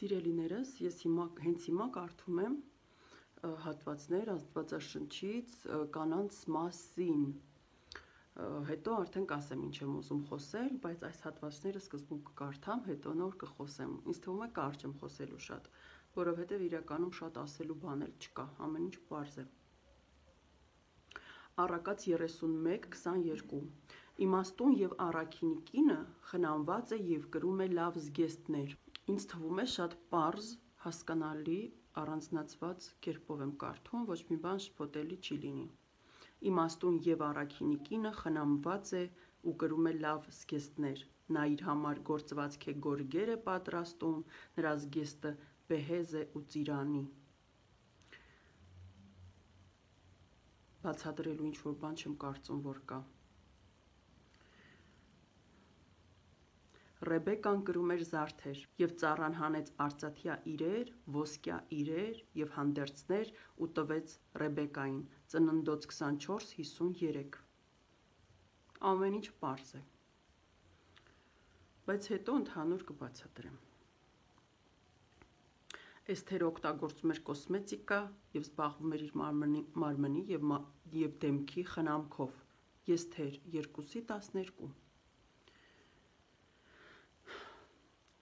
Սիրելիներս, ես հենց հիմա կարդում եմ հատվածներ Աստվածաշնչից կանանց մասին, հետո արդեն կասեմ ինչ եմ ուզում խոսել, բայց այս հատվածները սկզբում կկարդամ, հետո նոր կխոսեմ, ինձ թվում է կարճ եմ խոսելու շատ, որովհետև իրականում շատ ասելու բան էլ չկա, ամեն ինչ պարզ է։ Առակաց 31:22 Իմաստուն և առաքինի կինը խնամված է և կրում է լավ զգեստներ։ Ինձ թվում է շատ պարզ, հասկանալի, առանձնացված կերպով եմ կարդում, ոչ մի բան շփոթելի չի լինի։ Իմաստուն և առաքինի կինը խնամված է ու կրում է լավ զգեստներ։ Նա իր համար գործվածք է գորգեր է պատրաստում, նրա զգեստը բեհեզ է ու ծիրանի։ Բացատրելու ինչ-որ բան չեմ կարծում, որ կա։ Ռեբեկան կրում էր զարդեր, և ծառան հանեց արծաթյա իրեր, ոսկյա իրեր և հանդերձներ ու տվեց Ռեբեկային, Ծննդոց 24:53։ Ամեն ինչ պարզ է, բայց հետո ընդհանուր կբացատրեմ։ Էսթերը օգտագործում էր կոսմետիկա և զբաղվում էր իր մարմնի և դեմքի խնամքով։ Եսթեր 2:12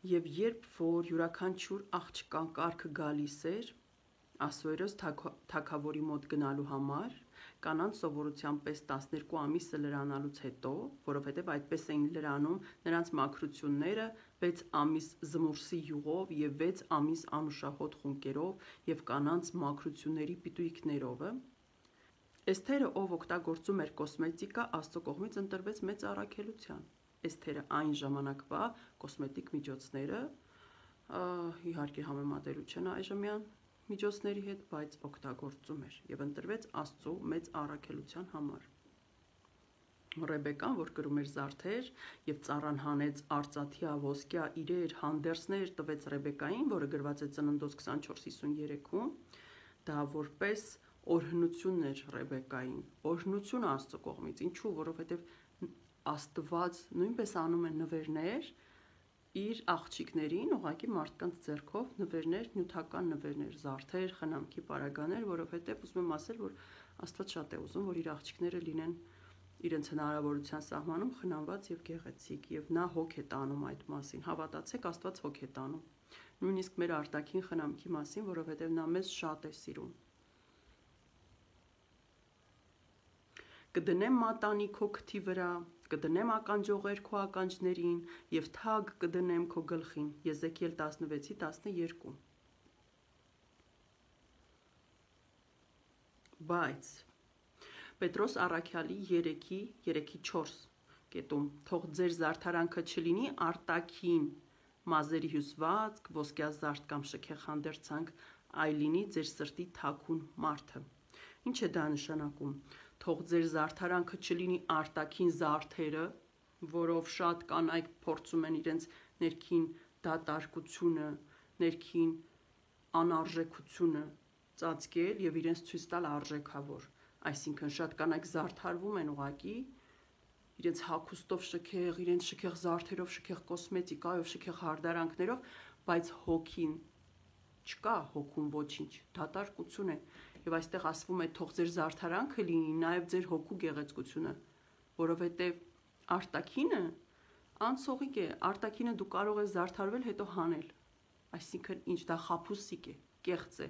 Եվ երբ որ յուրաքանչյուր աղջկան կարգը գալիս էր Ասսուերոս թագավորի մոտ գնալու համար, կանանց սովորության պես 12 ամիսը լրանալուց հետո, որովհետև այդպես էին լրանում նրանց մաքրությունները 6 ամիս զմուրսի յուղով և 6 ամիս անուշահոտ խունկերով և կանանց մաքրությունների պիտույքներովը, Էսթերը, ով օգտագործում էր կոսմետիկա, Աստծո կողմից ընտրվեց մեծ առաքելության։ Էսթերը այն ժամանակվա կոսմետիկ միջոցները, իհարկե համեմատելու չեն այժմյան միջոցների հետ, բայց օգտագործում էր և ընտրվեց Աստծո մեծ առաքելության համար։ Ռեբեկան, որ կրում էր զարդեր և ծառան հանեց արծաթյա, ոսկյա իրեր, հանդերձներ տվեց Ռեբեկային, որը գրված է Ծննդոց 24:53, դա որպես օրհնություն էր Ռեբեկային, օրհնություն Աստծո կողմից, ինչու, որովհետև Աստված նույնպես անում է նվերներ իր աղջիկներին, ուղղակի մարդկանց ձեռքով նվերներ, նյութական նվերներ, զարդեր, խնամքի պարագաներ, որովհետև ուզում եմ ասել, որ Աստված շատ է ուզում, որ իր աղջիկները լինեն իրենց հնարավորության սահմանում խնամված և գեղեցիկ, և նա հոգ է տանում այդ մասին, հավատացեք, Աստված հոգ է տանում, նույնիսկ մեր արտաքին խնամքի մասին, որովհետև նա մեզ շատ է սիրում։ Կդնեմ մատանի քո քթի վրա, կդնեմ ականջողեր քո ականջներին և թագ կդնեմ քո գլխին։ Եզեկիել 16:12 Բայց Պետրոս առաքյալի 3:4 կետում թող ձեր զարդարանքը չլինի արտաքին մազերի հյուսվածք, ոսկյա զարդ կամ շքեղ հանդերձանք, այլ լինի ձեր սրտի թաքուն մարդը։ Ինչ է դա նշանակում։ Թող ձեր զարդարանքը չլինի արտաքին զարդերը, որով շատ կանայք փորձում են իրենց ներքին դատարկությունը, ներքին անարժեքությունը ծածկել և իրենց ցույց տալ արժեքավոր, այսինքն շատ կանայք զարդարվում են ուղղակի իրենց հագուստով շքեղ, իրենց շքեղ զարդերով, շքեղ կոսմետիկայով, շքեղ հարդարանքներով, բայց հոգին չկա, հոգում ոչինչ, դատարկություն է, և այստեղ ասվում է թող ձեր զարդարանքը լինի նաև ձեր հոգու գեղեցկությունը, որովհետև արտաքինը անցողիկ է, արտաքինը դու կարող ես զարդարվել, հետո հանել, այսինքն ինչ, դա խաբուսիկ է, կեղծ է,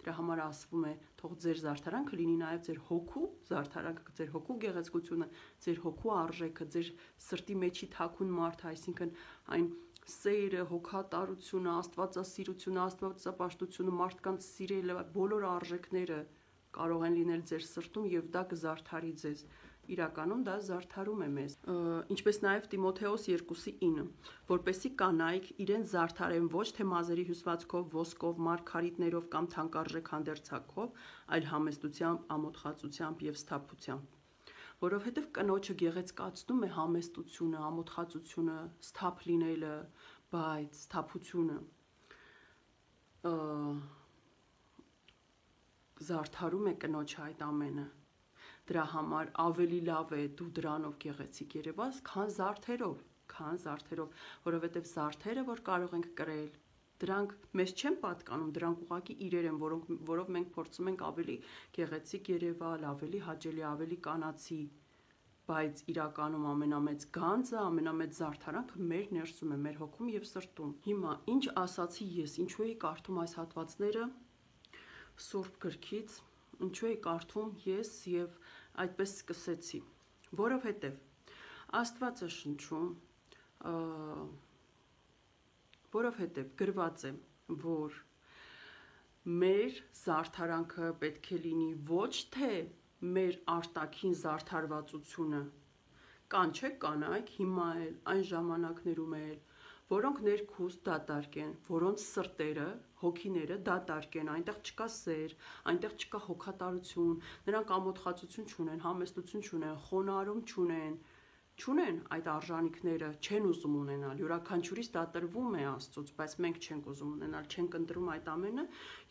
դրա համար ասվում է թող ձեր զարդարանքը լինի նաև ձեր հոգու զարդարանքը, ձեր հոգու գեղեցկությունը, ձեր հոգու արժեքը, ձեր սրտի մեջի թաքուն մարդը, այսինքն այն սերը, հոգատարությունը, աստվածասիրությունը, աստվածապաշտությունը, մարդկանց սիրելը, բոլոր արժեքները կարող են լինել ձեր սրտում և դա կզարդարի ձեզ, իրականում դա զարդարում է մեզ, ինչպես նաև Տիմոթեոս 2:9, որպեսզի կանայք իրենց զարդարեն ոչ թե մազերի հյուսվածքով, ոսկով, մարգարիտներով կամ թանկարժեք հանդերձանքով, այլ համեստությամբ, ամոթխածությամբ և սթափությամբ, որովհետև կնոջը գեղեցկացնում է համեստությունը, ամոթխածությունը, սթափ լինելը, բայց սթափությունը զարդարում է կնոջը այդ ամենը, դրա համար ավելի լավ է դու դրանով գեղեցիկ երևաս, քան զարդերով, որովհետև զարդերը, որ կարող ենք կրել, Դրանք մեզ չեն պատկանում, դրանք ուղղակի իրեր են, որով մենք փորձում ենք ավելի գեղեցիկ երևալ, ավելի հաճելի, ավելի կանացի, բայց իրականում ամենամեծ գանձը, ամենամեծ զարդարանքը մեր ներսում է, մեր հոգում եւ սրտում։ Հիմա ինչ ասացի ես, ինչու էի կարդում այս հատվածները Սուրբ գրքից, ինչու էի կարդում ես եւ այդպես սկսեցի, որովհետեւ Աստվածաշնչում որովհետեւ գրված է, որ մեր զարդարանքը պետք է լինի ոչ թե մեր արտաքին զարդարվածությունը, կանչեք կանայք հիմա էլ, այն ժամանակներում էլ, որոնք ներքուստ դատարկ են, որոնց սրտերը, հոգիները դատարկ են, այնտեղ չկա սեր, այնտեղ չկա հոգատարություն, նրանք ամոթխածություն չունեն, համեստություն չունեն, խոնարհում չունեն այդ արժանինքները, չեն ուզում ունենալ, յուրաքանչյուրից դա տրվում է Աստծուց, բայց մենք չենք ուզում ունենալ, չենք ընտրում այդ ամենը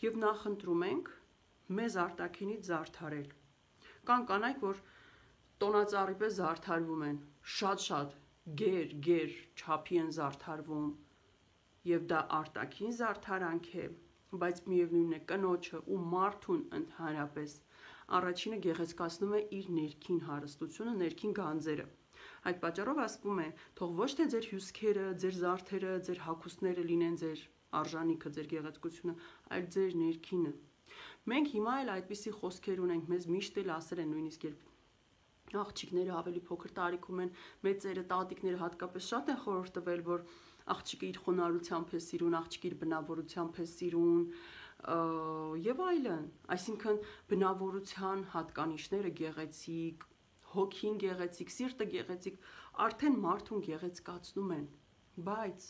եւ նախընտրում ենք մեզ արտաքինից զարդարել։ Կան կանայք, որ տոնածառի պես զարդարվում են, շատ գեր չափի են զարդարվում եւ դա արտաքին զարդարանք է, բայց միևնույնն է կնոջը ու մարդուն ընդհանրապես առաջինը գեղեցկացնում է իր ներքին հարստությունը, ներքին գանձերը։ Այդ պատճառով ասվում է, թող ոչ թե ձեր հյուսքերը, ձեր զարդերը, ձեր հագուստները լինեն ձեր արժանինքը, ձեր գեղեցկությունը, այլ ձեր ներքինը։ Մենք հիմա էլ այդպիսի խոսքեր ունենք, մեզ միշտ էլ ասել են, նույնիսկ երբ աղջիկները ավելի փոքր տարիքում են, մեծերը, տատիկները հատկապես շատ են խորհուրդ տվել, որ աղջիկը իր խոնարհությամբ է սիրուն, աղջիկը իր բնավորությամբ է սիրուն եւ այլն, այսինքն բնավորության հատկանիշները գեղեցիկ, հոգին գեղեցիկ, սիրտը գեղեցիկ, արդեն մարդուն գեղեցկացնում են, բայց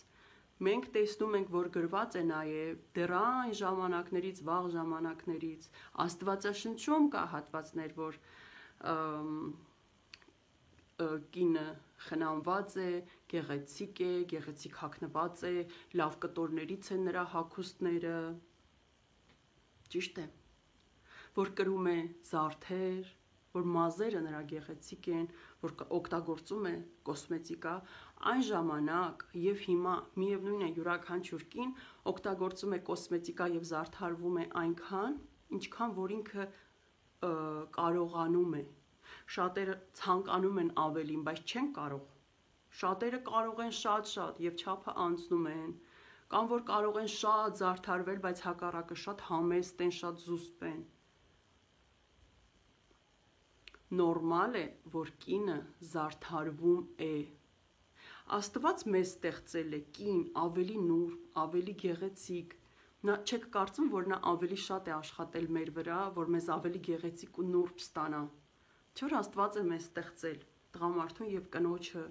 մենք տեսնում ենք, որ գրված է նաև դեռ այն ժամանակներից, վաղ ժամանակներից, Աստվածաշնչում կա հատվածներ, որ կինը խնամված է, գեղեցիկ հագնված է, լավ կտորներից են նրա հագուստները, ճիշտ է, որ կրում է զարդեր, որ մազերը նրա գեղեցիկ են, որ օգտագործում է կոսմետիկա, այն ժամանակ եւ հիմա միևնույն է յուրաքանչյուր կին օգտագործում է կոսմետիկա եւ զարդարվում է այնքան, ինչքան որ ինքը կարողանում է։ Շատերը ցանկանում են ավելին, բայց չեն կարող։ Շատերը կարող են շատ եւ չափը անցնում են, կամ որ կարող են շատ զարդարվել, բայց հակառակը շատ համեստ են, շատ զուսպ են։ Նորմալ է, որ կինը զարդարվում է։ Աստված մեզ ստեղծել է կին ավելի նուրբ, ավելի գեղեցիկ։ Նա չեք կարծում, որ նա ավելի շատ է աշխատել մեր վրա, որ մեզ ավելի գեղեցիկ ու նուրբ ստանա։ Չէ՞ որ Աստված է մեզ ստեղծել, տղամարդուն եւ կնոջը,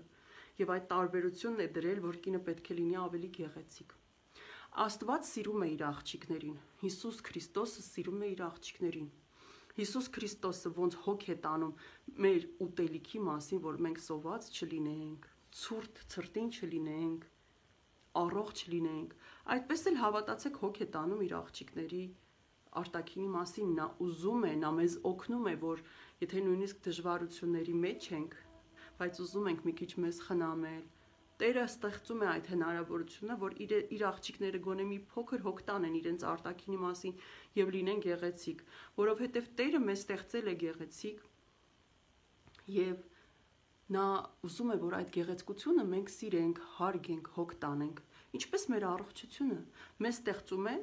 եւ այդ տարբերությունն է դրել, որ կինը պետք է լինի ավելի գեղեցիկ։ Աստված սիրում է իր աղջիկներին։ Հիսուս Քրիստոսը սիրում է իր աղջիկներին։ Հիսուս Քրիստոսը ոնց հոգ է տանում մեր ուտելիքի մասին, որ մենք սոված չլինենք, ցուրտ ցրտին չլինենք, առողջ լինենք, այդպես էլ հավատացեք հոգ է տանում իր աղջիկների արտաքինի մասին, նա ուզում է, նա մեզ օգնում է, որ եթե նույնիսկ դժվարությունների մեջ ենք, բայց ուզում ենք մի քիչ մեզ խնամել, Տերը ստեղծում է այդ հնարավորությունը, որ իր աղջիկները գոնե մի փոքր հոգ տանեն իրենց արտաքինի մասին եւ լինեն գեղեցիկ, որովհետեւ Տերը մեզ ստեղծել է գեղեցիկ եւ նա ուզում է, որ այդ գեղեցկությունը մենք սիրենք, հարգենք, հոգ տանենք, ինչպես մեր առողջությունը մեզ ստեղծում է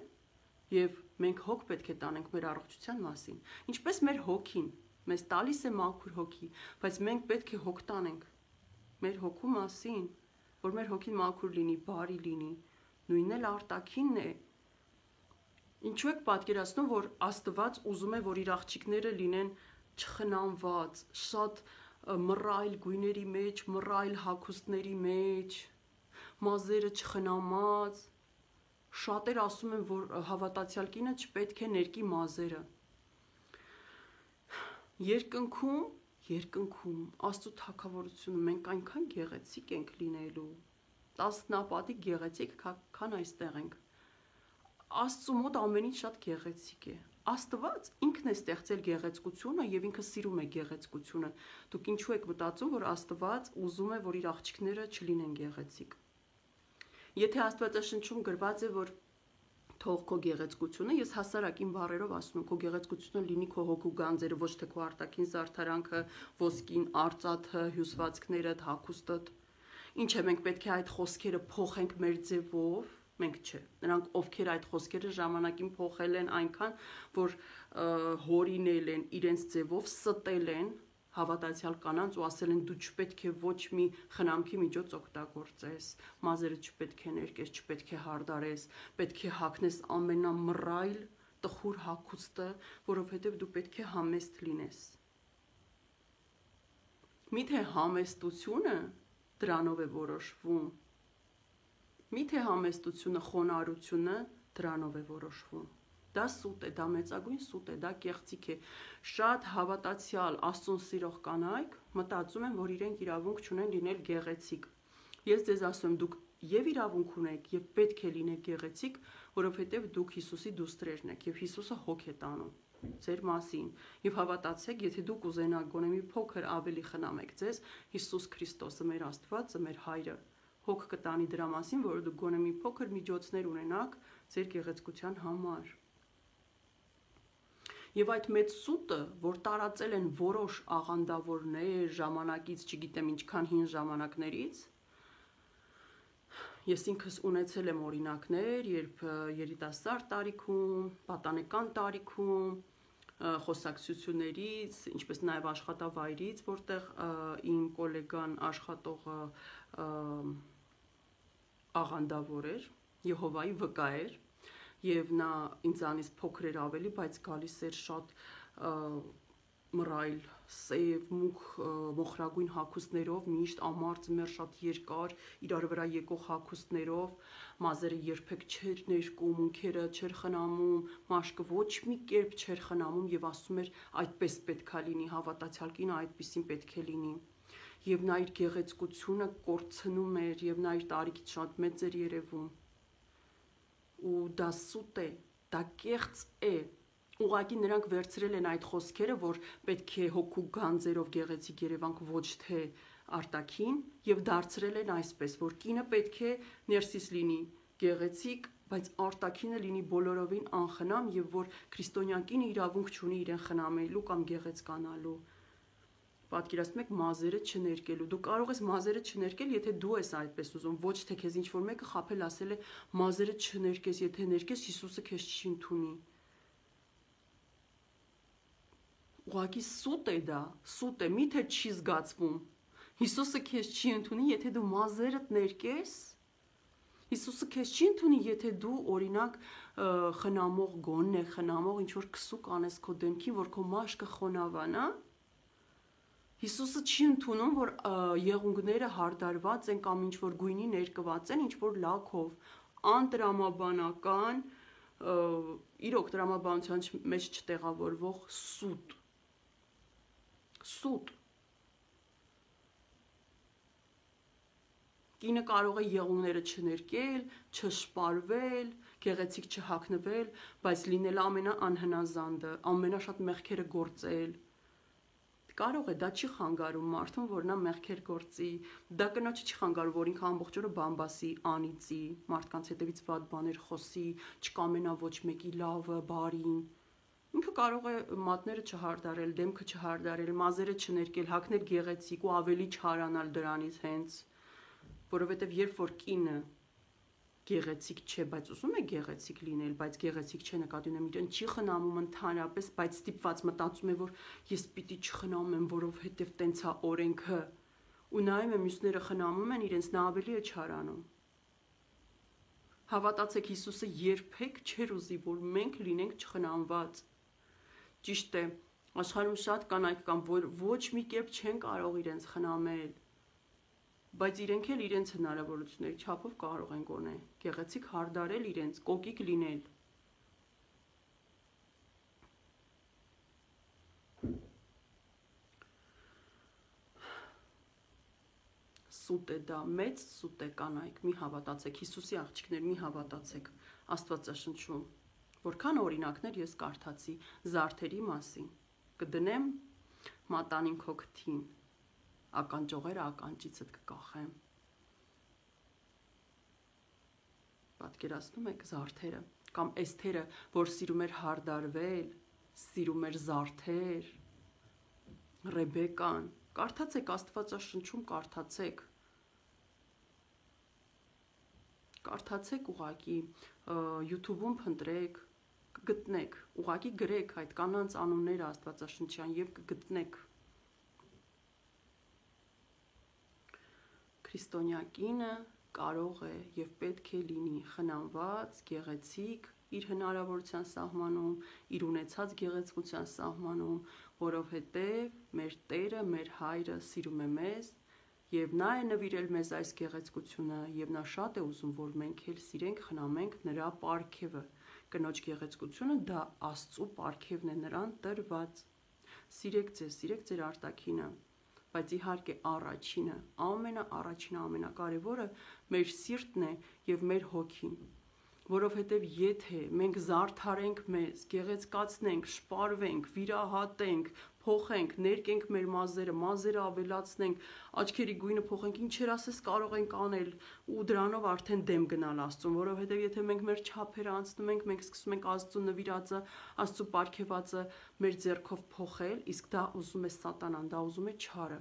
եւ մենք հոգ պետք է տանենք մեր առողջության մասին, ինչպես մեր հոգին մեզ տալիս է մաքուր հոգի, բայց մենք պետք է հոգ տանենք մեր հոգու մասին, որ մեր հոգին մաքուր լինի, բարի լինի, նույնն էլ արտաքինն է։ Ինչու եք պատկերացնում, որ Աստված ուզում է, որ իր աղջիկները լինեն չխնամված, շատ մռայլ գույների մեջ, մռայլ հագուստների մեջ, մազերը չխնամած։ Շատեր ասում են, որ հավատացյալ կինը չպետք է ներկի մազերը։ Երկնքում Աստծո թագավորությունը մենք այնքան գեղեցիկ ենք լինելու, տասնապատիկ գեղեցիկ, քան այստեղ ենք։ Աստծո մոտ ամեն ինչ շատ գեղեցիկ է։ Աստված ինքն է ստեղծել գեղեցկությունը եւ ինքը սիրում է գեղեցկությունը։ Դուք ինչու եք մտածում, որ Աստված ուզում է, որ իր աղջիկները չլինեն գեղեցիկ։ Եթե Աստվածաշնչում գրված է, որ Թող քո գեղեցկությունը, ես հասարակին բառերով ասում եմ, քո գեղեցկությունը լինի քո հոգու գանձերը, ոչ թե քո արտաքին զարդարանքը, ոսկին, արծաթը, հյուսվածքներդ, հագուստդ։ Ինչ է, մենք պետք է այդ խոսքերը փոխենք մեր ձևով, մենք չէ։ Նրանք, ովքեր այդ խոսքերը ժամանակին փոխել են այնքան, որ հորինել են իրենց ձևով, ստել են հավատացյալ կանանց ու ասել են դու չպետք է ոչ մի խնամքի միջոց օգտագործես, մազերը չպետք է ներկես, չպետք է հարդարես, պետք է հագնես ամենամռայլ տխուր հագուստը, որովհետև դու պետք է համեստ լինես։ Միթե համեստությունը դրանով է որոշվում։ Միթե համեստությունը, խոնարհությունը դրանով է որոշվում։ Դա սուտ է, դա մեծագույն սուտ է, դա կեղծիք է։ Շատ հավատացյալ Աստծուն սիրող կանայք մտածում են, որ իրենք իրավունք չունեն լինել գեղեցիկ։ Ես ձեզ ասում եմ, դուք եւ իրավունք ունեք եւ պետք է լինեք գեղեցիկ, որովհետեւ դուք Հիսուսի դուստրերն եք եւ Հիսուսը հոգ է տանում ձեր մասին։ Եվ հավատացեք, եթե դուք ուզենաք գոնե մի փոքր ավելի խնամեք ձեզ, Հիսուս Քրիստոսը, մեր Աստվածը, մեր Հայրը, հոգ կտանի դրա մասին, որ դուք գոնե մի փոքր միջոցներ ունենաք ձեր գեղեցկության համար։ Եվ այդ մեծ սուտը, որ տարածել են որոշ աղանդավորներ ժամանակից, չգիտեմ ինչքան հին ժամանակներից, ես ինքս ունեցել եմ օրինակներ, երբ երիտասարդ տարիքում, պատանեկան տարիքում, խոսակցություններից, ինչպես նաև աշխատավայրից, որտեղ իմ գոլեգան աշխատողը աղանդավոր էր, Եհովայի վկա էր, եւ նա ինձանից փոքր էր ավելի, բայց գալիս էր շատ մռայլ, սև, մուգ, մոխրագույն հագուստներով, միշտ ամառ ձմեռ շատ երկար, իրար վրա եկող հագուստներով, մազերը երբեք չէր ներկում, ունքերը չէր խնամում, մաշկը ոչ մի կերպ չէր խնամում եւ ասում էր այդպես պետքա լինի, հավատացյալ կինը այդպեսին պետք է լինի։ Եվ նա իր գեղեցկությունը կորցնում էր եւ նա իր տարիքից շատ մեծ էր երևում։ Ու դա սուտ է, դա կեղծ է։ Ուղղակի նրանք վերցրել են այդ խոսքերը, որ պետք է հոգու գանձերով գեղեցիկ երևանք, ոչ թե արտաքին, եւ դարձրել են այսպես, որ կինը պետք է ներսից լինի գեղեցիկ, բայց արտաքինը լինի բոլորովին անխնամ եւ որ քրիստոնյա կինը իրավունք չունի իրեն խնամելու կամ գեղեցկանալու։ Պատկերացնում եք մազերը չներկելու։ Դու կարող ես մազերը չներկել, եթե դու ես այդպես ուզում, ոչ թե քեզ ինչ որ մեկը խաբել ասել է մազերը չներկես, եթե ներկես Հիսուսը քեզ չի ընդունի։ Ուղղակի սուտ է դա, սուտ է, միթե չի զգացվում։ Հիսուսը քեզ չի ընդունի, եթե դու մազերդ ներկես։ Հիսուսը քեզ չի ընդունի, եթե դու օրինակ խնամող գոնն է, խնամող ինչ որ քսուկ անես քո դեմքին, որ քո մաշկը խոնավանա։ Հիսուսը չի ընդունում, որ եղունգները հարդարված են կամ ինչ որ գույնի ներկված են, ինչ որ լաքով, անտրամաբանական, իրոք տրամաբանության մեջ չտեղավորվող սուտ։ Սուտ։ Կինը կարող է եղունգները չներկել, չշպարվել, գեղեցիկ չհագնվել, բայց լինել ամենաանհնազանդը, ամենաշատ մեղքերը գործել։ Կարող է, դա չի խանգարում մարդուն, որ նա մեղքեր գործի, դա կնոջը չի խանգարում, որ ինքը ամբողջ օրը բամբասի, անիծի, մարդկանց հետևից վատ բաներ խոսի, չկամենա ոչ մեկի լավը, բարին։ Ինքը կարող է մատները չհարդարել, դեմքը չհարդարել, մազերը չներկել, հագնել գեղեցիկ ու ավելի չարանալ դրանից հենց, որովհետև երբ որ կինը գեղեցիկ չէ, բայց ուզում է գեղեցիկ լինել, բայց գեղեցիկ չէ, նկատի ունեմ իրեն չի խնամում ընդհանրապես, բայց ստիպված մտածում է, որ ես պիտի չխնամեմ, որովհետև տենց է օրենքը, ու նայում է մյուսները խնամում են իրենց, նա ավելի է չարանում։ Հավատացեք, Հիսուսը երբեք չէր ուզի, որ մենք լինենք չխնամված։ Ճիշտ է, աշխարհում շատ կանայք կան, որ ոչ մի կերպ չեն կարող իրենց խնամել, բայց իրենք էլ իրենց հնարավորությունների չափով կարող են գոնե գեղեցիկ հարդարել իրենց, կոկիկ լինել։ Սուտ է դա, մեծ սուտ է կանայք, մի հավատացեք, Հիսուսի աղջիկներ, մի հավատացեք Աստվածաշնչում, որքան օրինակներ ես կարդացի զարդերի մասին, կդնեմ մատանին քո քթին, ականջողերը ականջիցդ կկախեմ։ Պատկերացնում եք զարդերը, կամ Էսթերը, որ սիրում էր հարդարվել, սիրում էր զարդեր, Ռեբեկան, կարդացեք Աստվածաշնչում, կարդացեք ուղակի, YouTube-ում փնտրեք, կգտնեք, ուղակի գրեք այդ կանանց անունները Աստվածաշնչյան եւ կգտնեք։ Քրիստոնյա կինը կարող է եւ պետք է լինի խնամված, գեղեցիկ, իր հնարավորության սահմանում, իր ունեցած գեղեցկության սահմանում, որովհետեւ մեր Տերը, մեր Հայրը սիրում է մեզ եւ նա է նվիրել մեզ այս գեղեցկությունը եւ նա շատ է ուզում, որ մենք էլ սիրենք, խնամենք նրա պարգևը։ Կնոջ գեղեցկությունը դա Աստծո պարգևն է նրան տրված։ Սիրեք ձեր արտաքինը, բայց իհարկե առաջինը, ամենաառաջինը, ամենակարևորը մեր սիրտն է եւ մեր հոգին, որովհետեւ եթե մենք զարդարենք մեզ, գեղեցկացնենք, շպարվենք, վիրահատենք, փոխենք, ներկենք մեր մազերը ավելացնենք, աչքերի գույնը փոխենք, ինչեր ասես կարող ենք անել ու դրանով արդեն դեմ գնալ Աստծուն, որովհետև եթե մենք մեր չափերը անցնում ենք, մենք սկսում ենք Աստծո նվիրածը, Աստծո պարգևածը մեր ձեռքով փոխել, իսկ դա ուզում է սատանան, դա ուզում է չարը։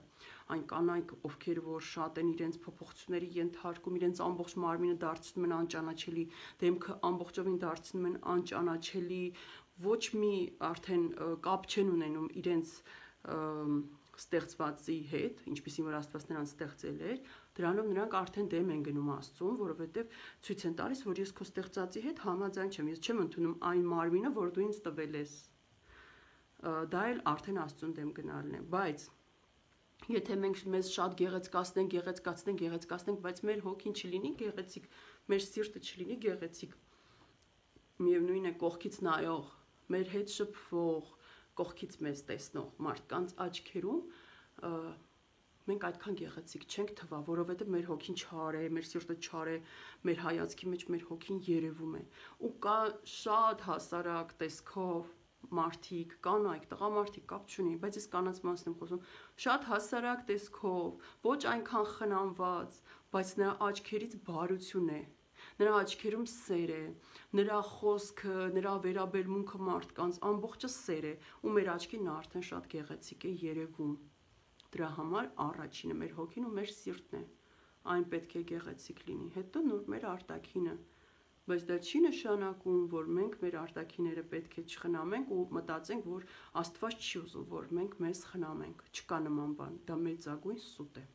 Այն կանայք, ովքեր որ շատ են իրենց փոփոխությունների ենթարկում, իրենց ամբողջ մարմինը դարձնում են անճանաչելի, դեմքը ամբողջովին դարձնում են անճանաչելի, ոչ մի արդեն կապ չեն ունենում իրենց ստեղծվածի հետ, ինչպեսին որ Աստված նրանց ստեղծել էր, դրանով նրանք արդեն դեմ են գնում Աստծուն, որովհետև ցույց են տալիս, որ ես քո ստեղծածի հետ համաձայն չեմ, ես չեմ ընդունում այն մարմինը, որ դու ինձ տվել ես։ Դա էլ արդեն Աստծուն դեմ գնալն է, բայց եթե մենք մեզ շատ գեղեցկացնենք, բայց մեր հոգին չլինի գեղեցիկ, մեր սիրտը չլինի գեղեցիկ, միևնույն է կողքից նայող, մեր հետ շփվող, կողքից մեզ տեսնող մարդկանց աչքերում մենք այդքան գեղեցիկ չենք թվա, որովհետև մեր հոգին չար է, մեր սիրտը չար է, մեր հայացքի մեջ մեր հոգին երևում է։ Ու կա շատ հասարակ տեսքով մարդիկ, կանայք, տղամարդիկ կապ չունի, բայց ես կանանց մասին եմ խոսում, շատ հասարակ տեսքով, ոչ այնքան խնամված, բայց նրա աչքերից բարություն է, նրա աչքերում սեր է, նրա խոսքը, նրա վերաբերմունքը մարդկանց ամբողջը սեր է, ու մեր աչքին նա արդեն շատ գեղեցիկ է երևում։ Դրա համար առաջինը մեր հոգին ու մեր սիրտն է, այն պետք է գեղեցիկ լինի, հետո նոր մեր արտաքինը, բայց դա չի նշանակում, որ մենք մեր արտաքինները պետք է չխնամենք ու մտածենք, որ Աստված չի ուզում, որ մենք մեզ խնամենք, չկա նման բան, դա մեծագույն սուտ է։